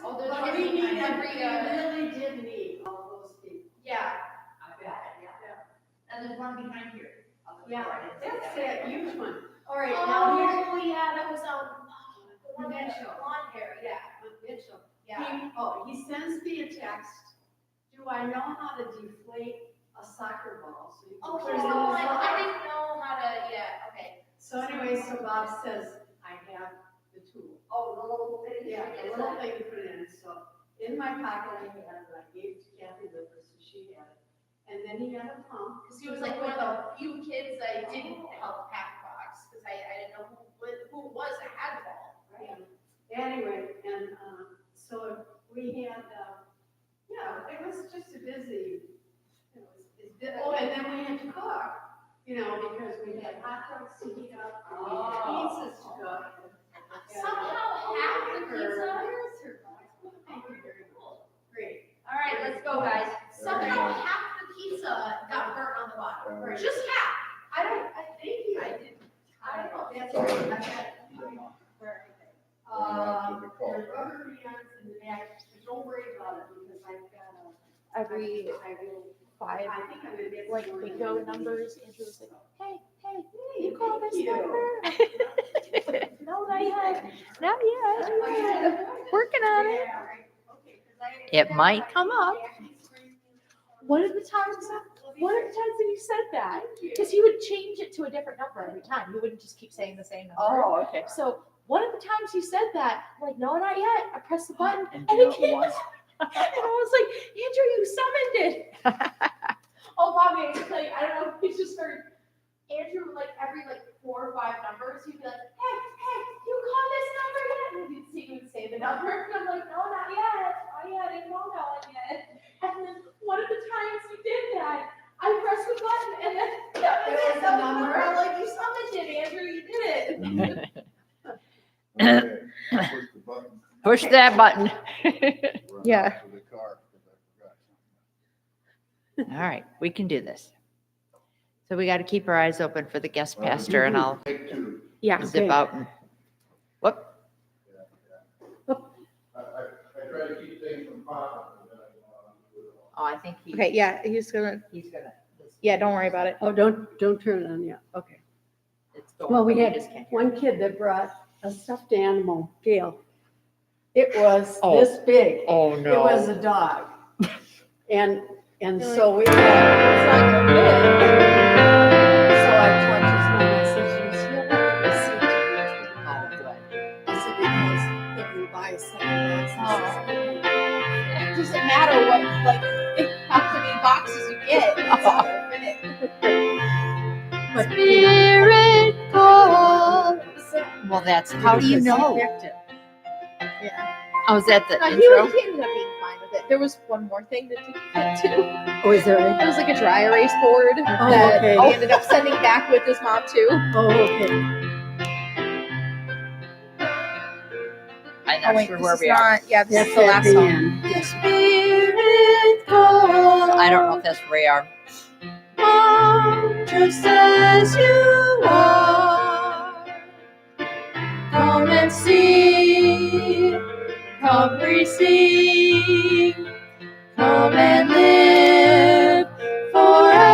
But we really did need all those people. Yeah. I bet, yeah. And there's one behind here. Yeah, that's that huge one. All right, Oh, now here, yeah, that was, the one that had blonde hair, yeah. Mitchell. Yeah. He sends me a text. Do I know how to deflate a soccer ball? So you can Oh, put it in the soccer? I didn't know how to, yeah, okay. So anyway, so Bob says, I have the tool. Oh, the little thing. Yeah, the little thing to put it in. So in my pocket, I had it. I gave to Kathy Liver, so she had it. And then he had a pump. Because he was like one of the few kids that I didn't help pack the box, because I didn't know who it was that had the ball. Right. Anyway, and so we had, yeah, it was just a busy, oh, and then we had to cook, because we had hot dogs to heat up, and we had pizzas to cook. Somehow half the pizza. Thank you very much. Great. All right, let's go, guys. Somehow half the pizza got burnt on the bottom. Just half. I thank you. I didn't. I don't know. That's right. I got it. There's rubber bands in the back, but don't worry about it, because I've got Every I will, 5 I think I'm gonna get. like some more bingo than- numbers, Andrew was like, hey, Hey, you call this thank you. number? No, not yet. Not yet. Working on it. Yeah, right. Okay, 'cause It might come up. One of the times that you said that, because he would change it to a different number every time. He wouldn't just keep saying the same number. Oh, okay. So one of the times you said that, I'm like, no, not yet. I pressed the button and you know it came what? up. And I was like, Andrew, you summoned it. Oh, Bobby, I can tell you, I don't know if you just heard Andrew, like every 4 or 5 numbers, he'd be like, hey, you call this number yet? And you'd see him say the number. And I'm like, no, not yet. I didn't know that one yet. And then one of the times you did that, I pressed the button and then There was a number. I'm like, you summoned it, Andrew, you did it. Okay, push the button. Push that button. Run Yeah. out to the car, 'cause I forgot something. All right, we can do this. So we got to keep our eyes open for the guest Well, pastor, and I'll Take 2. Yeah. zip out and, whoop. I try to keep things from popping, but then I go on and do it all. Oh, I think Okay, yeah, he's gonna, yeah, don't worry about it. Oh, don't turn it on yet. Okay. It's going. Well, we You had just can't hear. one kid that brought a stuffed animal, Gail. It was Oh. this big. Oh, It no. was a dog. And so we thought, it's not gonna fit. So I talked to his mom and said, she'll have the receipt. Oh, good. I said, because if you buy a second box, It doesn't matter how many boxes you get. It's not gonna fit. but Spirit call. Well, that's, how do you because he know? picked it. Yeah. Oh, is that the No, he intro? ended up being fine with it. There was one more thing that didn't fit too. Oh, is there? It was like a dry erase board that okay. he ended up sending back with his mom too. Oh, okay. I'm not sure where this we is are. not. Yeah, this That's is the at last the song. end. Spirit call. I don't know if that's where we are. Come just as you are. Come and see. Come receive. Come and live forever.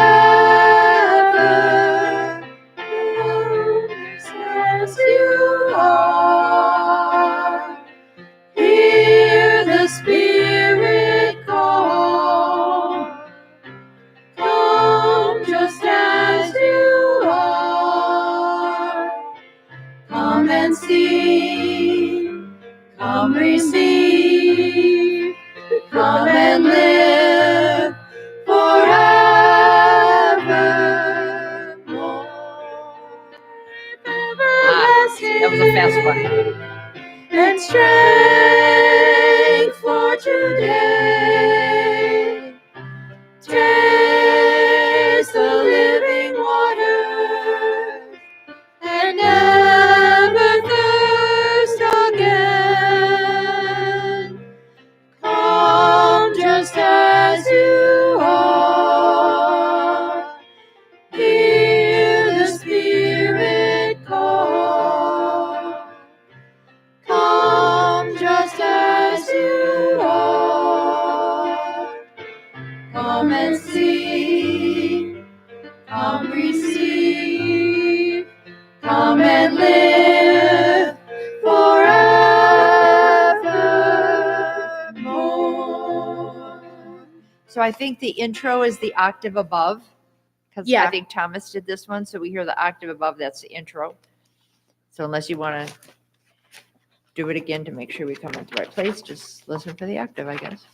Come just as you are. Hear the Spirit call. Come just as you are. Come and see. Come receive. Come and live forevermore. That was a fast one. And strength for today. Taste the living water and never thirst again. Come just as you are. Hear the Spirit call. Come just So I think the intro is the octave above. Because Yeah. I think Thomas did this one, so we hear the octave above, that's the intro. So unless you want to do it again to make sure we come at the right place, just listen for the octave, I guess.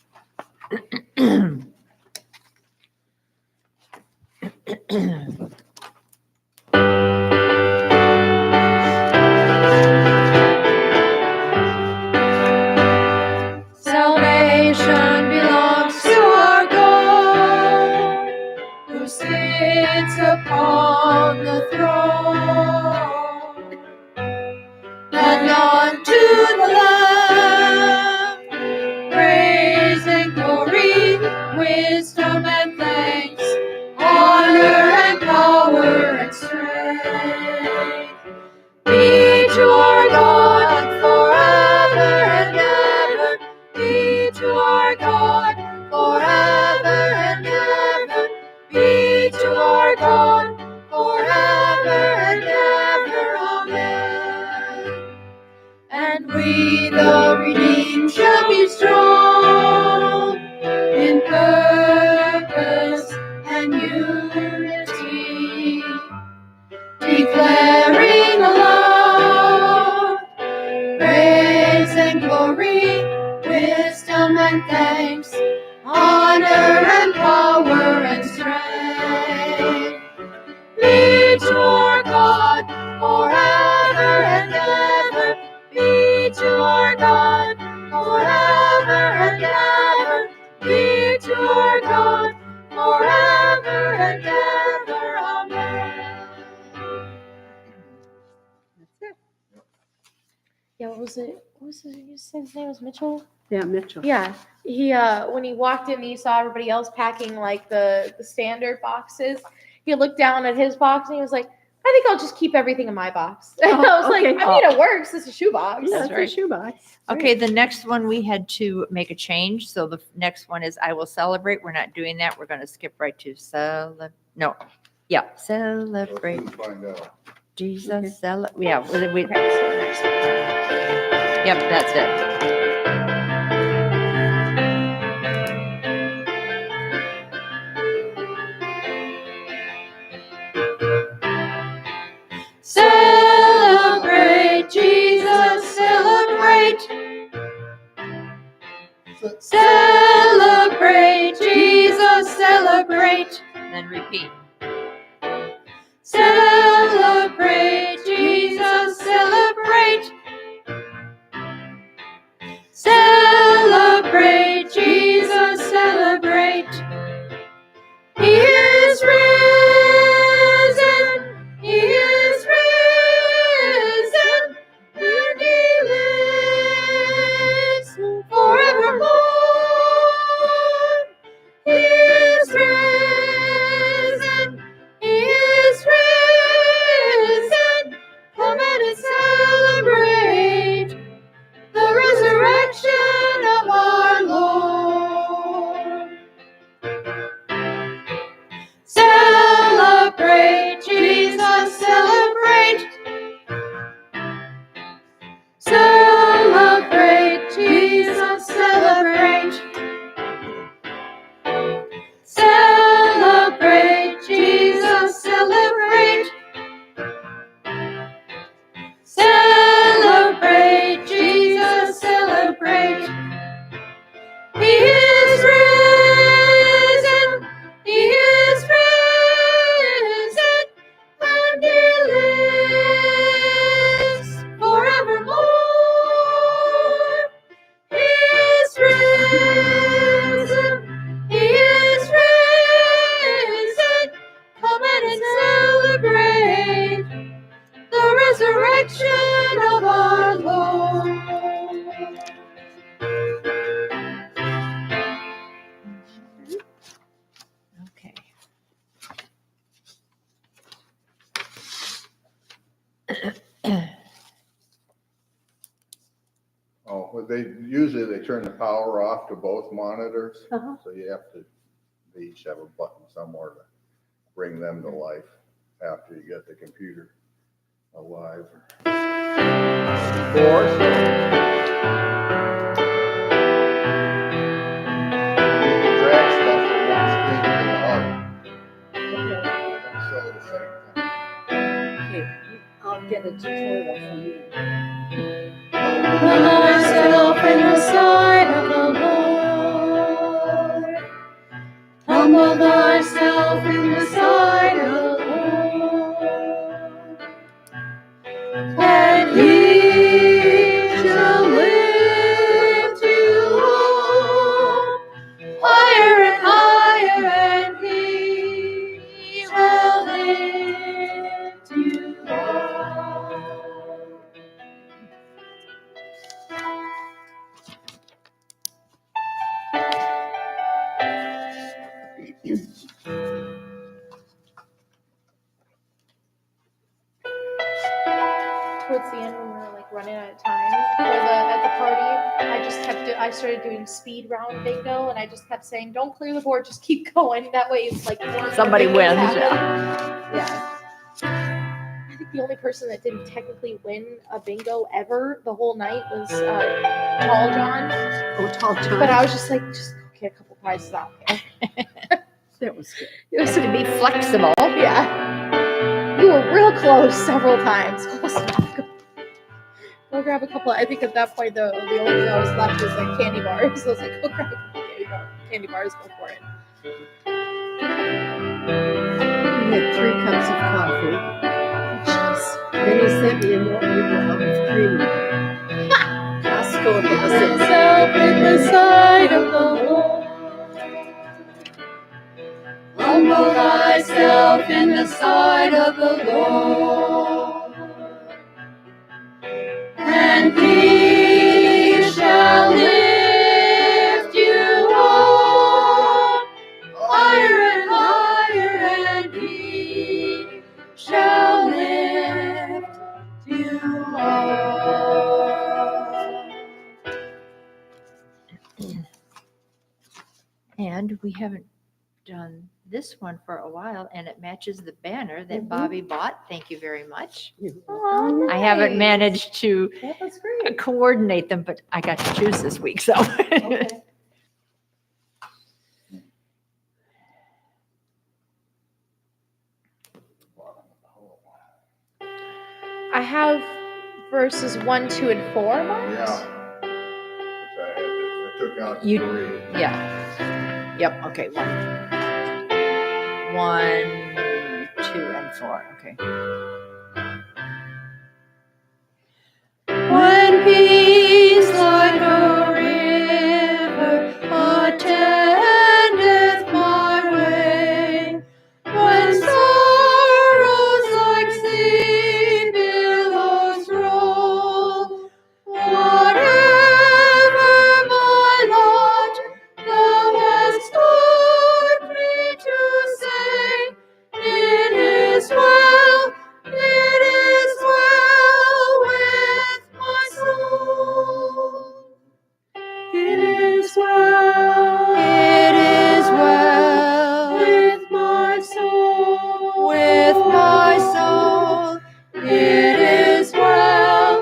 Salvation belongs to our God, who sits upon the throne, and unto the Lamb praise and glory, wisdom and thanks, honor and power and strength be to our God forever and ever. Be to our God forever and ever. Be to our God forever and ever. Amen. And we, the redeemed, shall be strong in purpose and unity, declaring aloud praise and glory, wisdom and thanks, honor and power and strength be to our God forever and ever. Be to our God forever and ever. Be to our God forever and ever. Amen. Yeah, what was it? What was his name? Was Mitchell? Yeah, Mitchell. Yeah, he when he walked in, he saw everybody else packing like the standard boxes. He looked down at his box and he was like, "I think I'll just keep everything in my box." And I was like, okay. "I mean, it works. It's a shoebox." Yeah, That's it's right. a shoebox. Okay, the next one we had to make a change. So the next one is I will celebrate. We're not doing that. We're going to skip right to celebrate. No. Yeah, Let's celebrate. soon find out. Jesus, Okay. yeah, yep, that's it. Celebrate Jesus, celebrate. Celebrate Jesus, celebrate. Then repeat. Celebrate Jesus, celebrate. Celebrate Jesus, celebrate. He is risen. He is risen. And he lives forevermore. He is risen. He is risen. Come and celebrate the resurrection of our Lord. Celebrate Jesus, celebrate. Celebrate Jesus, celebrate. Celebrate Jesus, celebrate. Celebrate Jesus, celebrate. He is risen. He is risen. And he lives forevermore. He is risen. He is risen. Come and celebrate the resurrection of our Lord. Okay. Oh, well, usually they turn the power off to both monitors, Uh-huh. so they each have a button somewhere to bring them to life after you get the computer alive. Before, so you can drag stuff at a time at the party. I started doing speed round bingo, and I just kept saying, "Don't clear the board, just keep going." That way, it's like more Somebody bingos wins, happen. yeah. Yeah. I think the only person that didn't technically win a bingo ever the whole night was Tall John. Oh, tall John. But I was just like, just go get a couple prizes out there. That was good. It was To be flexible. yeah. You were real close several times. Close enough. Go grab a couple. I think at that point the only thing I was left was like candy bars. So I was like, go grab a couple candy bars, go for it. We had 3 cups of coffee. Then he sent me a note with creamer. Costco has it. Myself in the side of the Lord. Humble thyself in the sight of the Lord, and He shall lift you up higher and higher, and He shall lift you up. And we haven't done this one for a while, and it matches the banner that Bobby bought. Thank you very much. Oh, I haven't nice. managed to That was great. coordinate them, but I got to choose this week, so. Okay. I have verses 1, 2, and 4 marked. Yeah. I took out You- 3. Yeah. Yep, okay, 1, 2, and 4, okay. When peace like a river attendeth my way, when sorrows like sea billows roll, whatever my lot, thou hast taught me to say, it is well with my soul. It is well with my soul. With my soul. It is well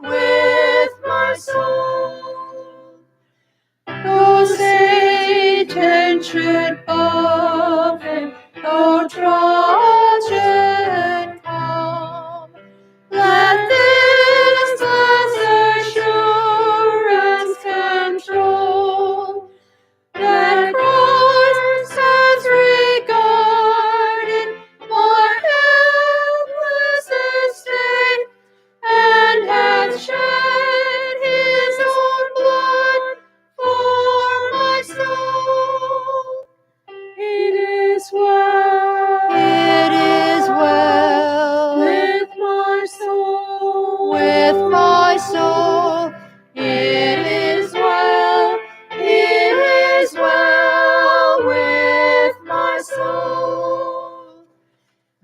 with my soul. Though Satan should buffet, though trials should come, let this blessed assurance control, that Christ has regarded my helpless estate, and hath shed his own blood for my soul. It is well with my soul. With my soul. It is well with my soul.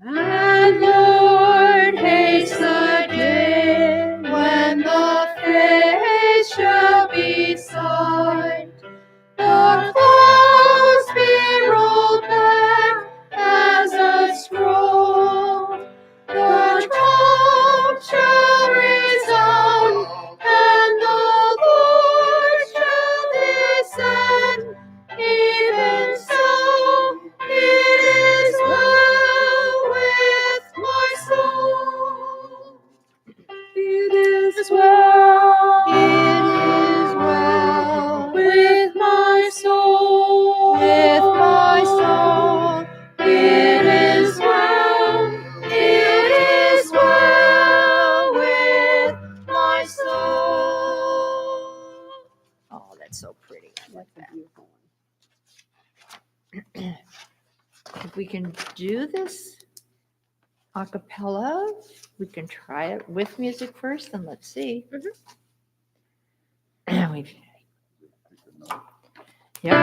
And Lord, haste the day when the face shall be sight, the clouds be rolled back as a scroll, the trump shall resound, and the Lord shall descend. Even so, it is well with my soul. It is well with my soul. With my soul. It is well with my soul. Oh, that's so pretty. I like that. If we can do this a cappella, we can try it with music first, and let's see. We've, yep.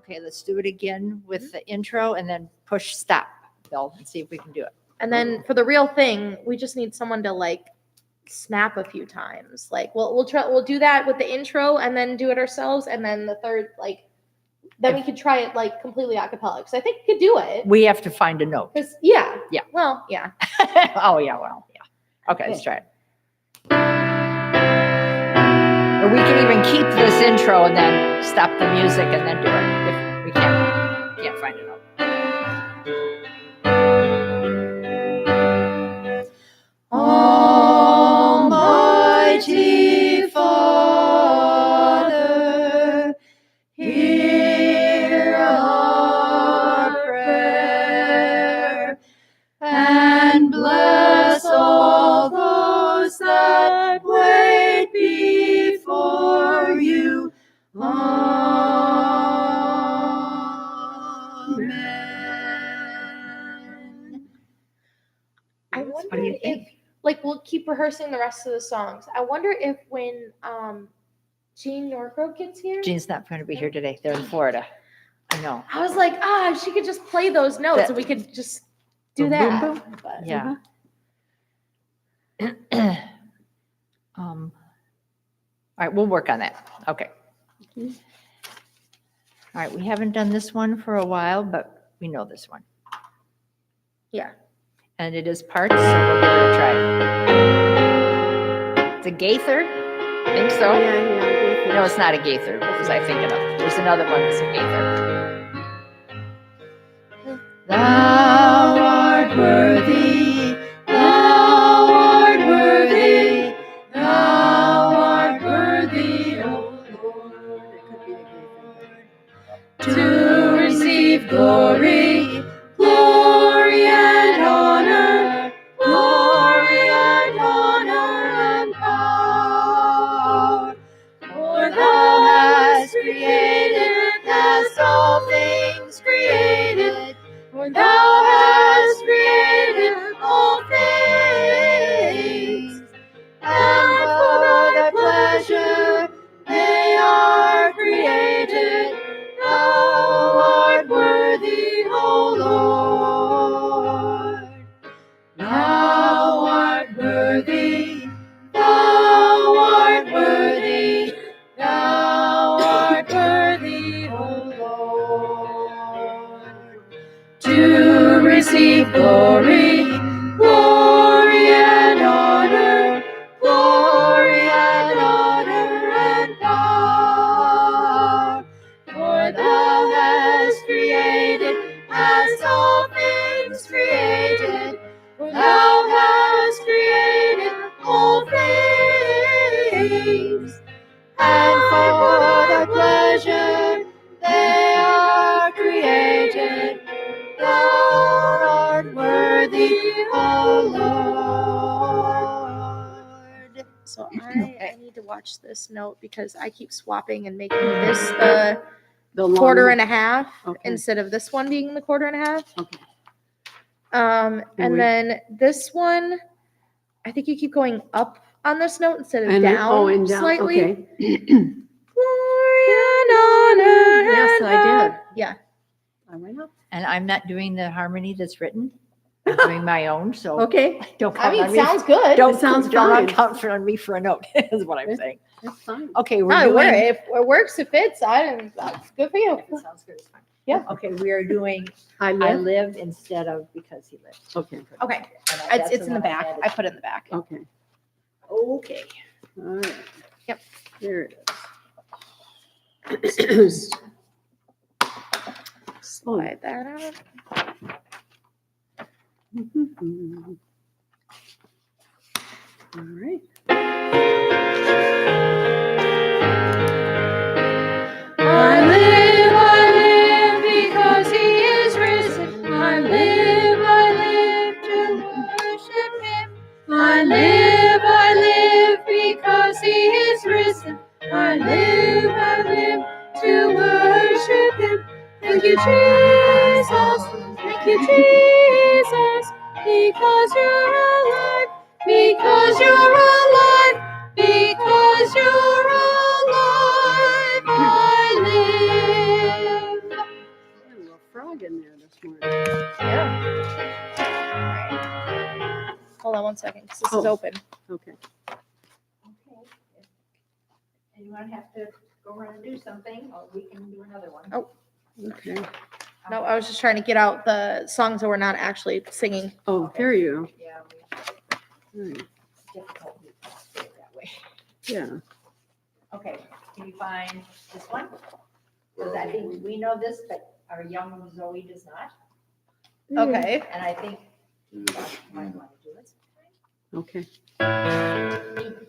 Okay, let's do it again with the intro and then push stop, Bill, and see if we can do it. And then for the real thing, we just need someone to like snap a few times. Like we'll do that with the intro and then do it ourselves. And then the third, like, then we could try it like completely a cappella. Because I think we could do it. We have to find a note. Because yeah. Yeah. Well, yeah. Oh, yeah, well, yeah. Okay, let's try it. Or we can even keep this intro and then stop the music and then do it if we can't find a note. Almighty Father, hear our prayer and bless all those that wait before you. Amen. I What wonder do you if think? like we'll keep rehearsing the rest of the songs. I wonder if when Jean Norgrove gets here. Jean's not going to be here today. They're in Florida. I know. I was like, she could just play those notes That- and we could just do Boom, that. boom, But, Yeah. All right, we'll work on that. Okay. All right, we haven't done this one for a while, but we know this one. Yeah. And it is parts, so we'll give it a try. It's a Gaither? I think so. Yeah. No, it's not a Gaither. What was I thinking of? There's another one that's a Gaither. Thou art worthy, thou art worthy, thou art worthy, O Lord, to receive glory, glory and honor, glory and honor and power. For thou hast created, hast all things created. For thou hast created all things, and for thy pleasure they are created. Thou art worthy, O Lord. Thou art worthy, thou art worthy, thou art worthy, O Lord, to receive glory, glory and honor, glory and honor and power. For thou hast created, hast all things created. For thou hast created all things, and for thy pleasure they are created. Thou art worthy, O Lord. So I need to watch this note because I keep swapping and making this the quarter and a half instead of this one being the quarter and a half. Okay. And then this one, I think you keep going up on this note instead of And down, then, and down, slightly. okay. Glory and honor. Yes, and I did. Yeah. I went up. And I'm not doing the harmony that's written. I'm doing my own, so Okay, don't I count mean, on me. sounds good. Don't It sounds don't fine. count on me for a note. Is what I'm saying. that's fine. Okay, we're No, doing. if it works, if it's, that's good for you. If it sounds good, it's fine. Yeah. Okay, we are doing I I live, live instead of because he lives. okay, Okay. And that's It's in the one I back. added. I put it in the back. okay, Okay. all right. Yep. There it is. Slide that out. All right. I live because he is risen. I live to worship him. I live because he is risen. I live to worship him. Thank you, Jesus. Thank you, Jesus. Because you're alive. Because you're alive. Because you're alive. I live. in there this morning. Hold on one second, because this is Oh. open. Okay. Okay. Anyone have to go around and do something, or we can do another one? Oh. Okay. No, I was just trying to get out the songs that we're not actually singing. Oh, there you Yeah, go. All right. it's difficult to do it that way. Yeah. Okay, can you find this one? Because I think we know this, but our young Zoe does not, Okay. and I think Josh might want to do it. Okay.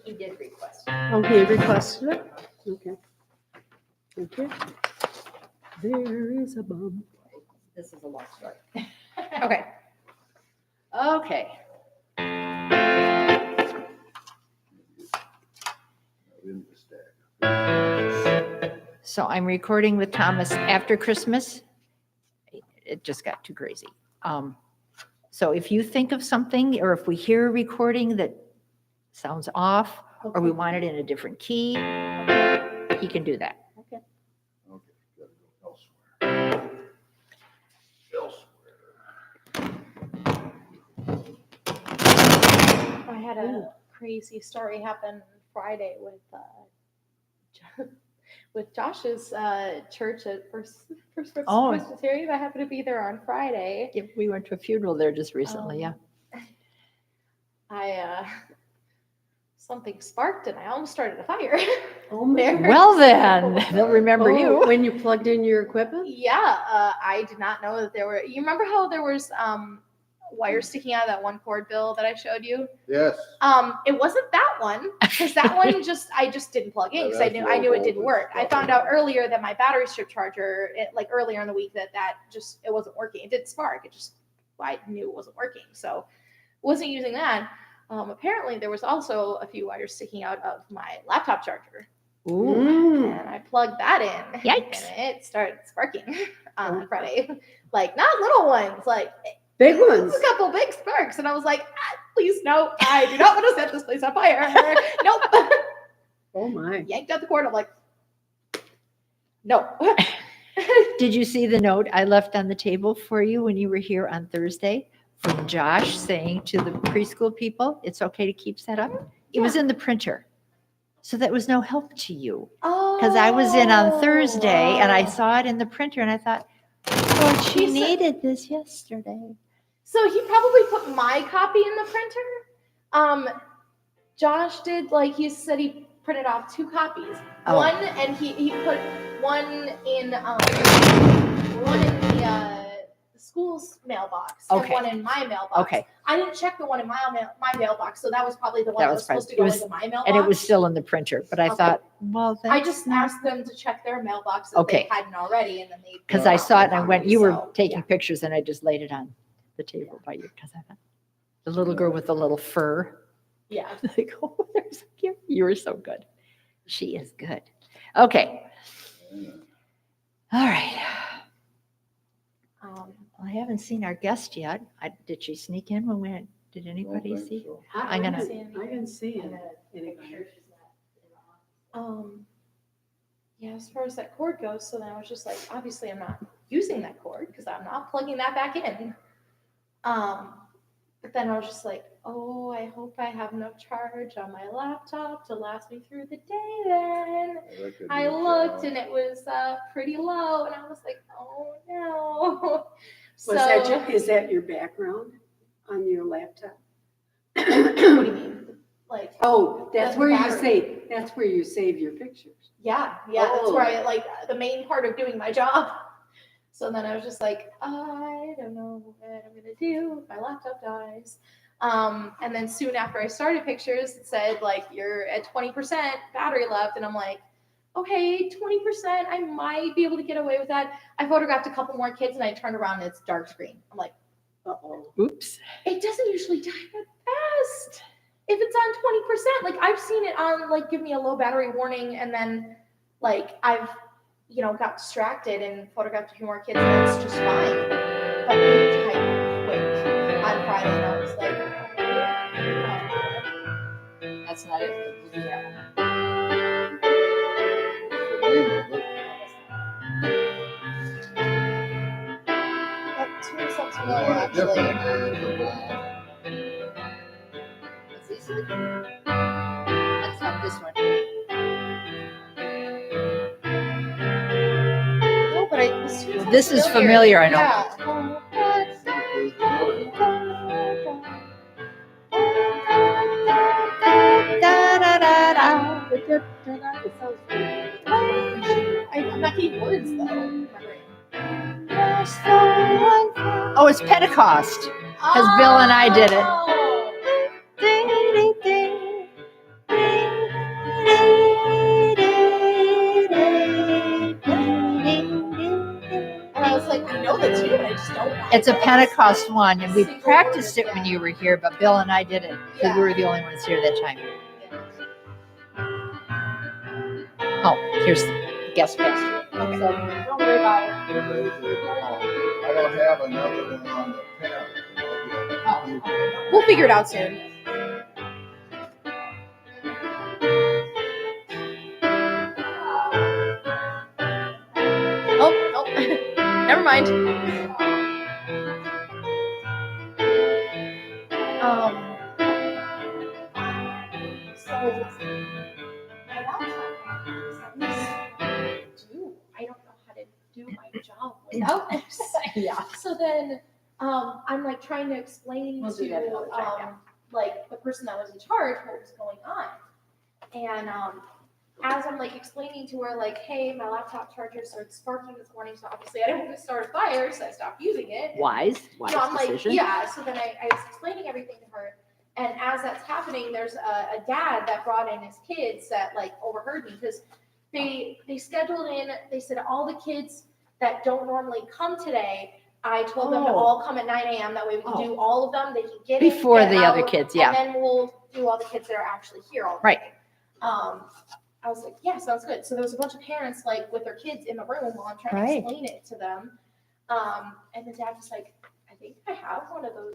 He did request. Okay, requested it. Okay. Thank you. There is a bump. This is a long story. Okay. Okay, In the stack. so I'm recording with Thomas after Christmas. It just got too crazy. So if you think of something, or if we hear a recording that sounds off, or we want it in a different key, he can do that. Okay, gotta go elsewhere. I had a crazy story happen Friday with with Josh's church at First Oh. Presbyterian. I happened to be there on Friday. Yeah, we went to a funeral there just recently, yeah. I something sparked and I almost started a fire. Oh, man. Well then, they'll remember Oh, you. when you plugged in your equipment? Yeah, I did not know that there were. You remember how there was wires sticking out of that one cord, Bill, that I showed you? Yes. It wasn't that one, because that one I just didn't plug in Yeah, because that's I knew it low didn't voltage work. I stuff. found out earlier that my battery strip charger, like earlier in the week, that just it wasn't working. It didn't spark. It just I knew it wasn't working, so wasn't using that. Apparently, there was also a few wires sticking out of my laptop charger, Ooh, Mm. and I plugged that in. Yikes. And it started sparking on Friday. Like not little ones, like Big ones. a couple big sparks, and I was like, please no, I do not want to set this place on fire. Nope. Oh, my. Yanked out the cord. I'm like, no. did you see the note I left on the table for you when you were here on Thursday? From Josh saying to the preschool people, it's okay to keep set up? It was in the printer. So that was no help to you. Because I was in on Thursday and I saw it in the printer and I thought, well, she He said- needed this yesterday. So he probably put my copy in the printer. Josh did, like, he said he printed off 2 copies. Oh. One, and he put one in the school's mailbox Okay. and one in my mailbox. Okay. I didn't check the one in my mailbox, so that was probably the one That that was was supposed to probably- go it was- into my mailbox. And it was still in the printer, but I Okay. thought, well, I that's just not. asked them to check their mailbox if Okay. they hadn't already, and then they. Because I saw it and I went, you were So, taking yeah. pictures and I just laid it on the table by you because I thought, the little girl with the little fur. Yeah. Like, oh, they're so cute. You were so good. She is good. Okay. All right. Well, I haven't seen our guest yet. Did she sneak in when we went? Did anybody see? I I'm gonna- didn't see it. Anybody. Yeah, as far as that cord goes, so then I was just like, obviously I'm not using that cord because I'm not plugging that back in. But then I was just like, oh, I hope I have enough charge on my laptop to last me through the day then. I looked and it was pretty low and I was like, oh no. Is that your background on your laptop? What do you mean? Like, Oh, that's The where you battery. save your pictures. yeah, that's Oh. where I like the main part of doing my job. So then I was just like, I don't know what I'm gonna do if my laptop dies. And then soon after I started pictures, it said like you're at 20% battery left, and I'm like, okay, 20%, I might be able to get away with that. I photographed a couple more kids, and I turned around and it's dark screen. I'm like, Uh-oh. Oops. it doesn't usually die that fast. If it's on 20%, like I've seen it on like give me a low battery warning, and then like I've got distracted and photographed a few more kids, and it's just fine. But it died quick on Friday, and I was like, oh, That's not it. And then a different It's easy. That's not this one. No, but this sounds This is familiar, I know. Yeah. I'm not getting words though. Oh, it's Pentecost. Because Bill and I did it. And I was like, I know the tune, I just don't know. It's a Pentecost one, and we practiced it when you were here, but Bill and I did it because Yeah. we were the only ones here that time. Oh, here's the guest best. Okay. So don't worry about it. I don't have another one on the pen. We'll figure it out soon. Oh, oh. Never mind. So my laptop, I don't know how to do my job without this. Yeah. So then, I'm like trying to explain We'll do that another time, yeah. like the person that was in charge what was going on. And as I'm like explaining to her, like, hey, my laptop charger started sparking this morning, so obviously I didn't want to start a fire, so I stopped using it. Wise So I'm like, decision. yeah. So then I was explaining everything to her, and as that's happening, there's a dad that brought in his kids that like overheard me because they scheduled in. They said all the kids that don't normally come today. I told them to Oh. all come at 9 a.m. That way we can do all of them. They can get Before in, get the other out, kids, yeah. And then we'll do all the kids that are actually here all day. Right. I was like, yeah, sounds good. So there was a bunch of parents like with their kids in the room while I'm trying to Right. explain it to them. And the dad was like, I think I have one of those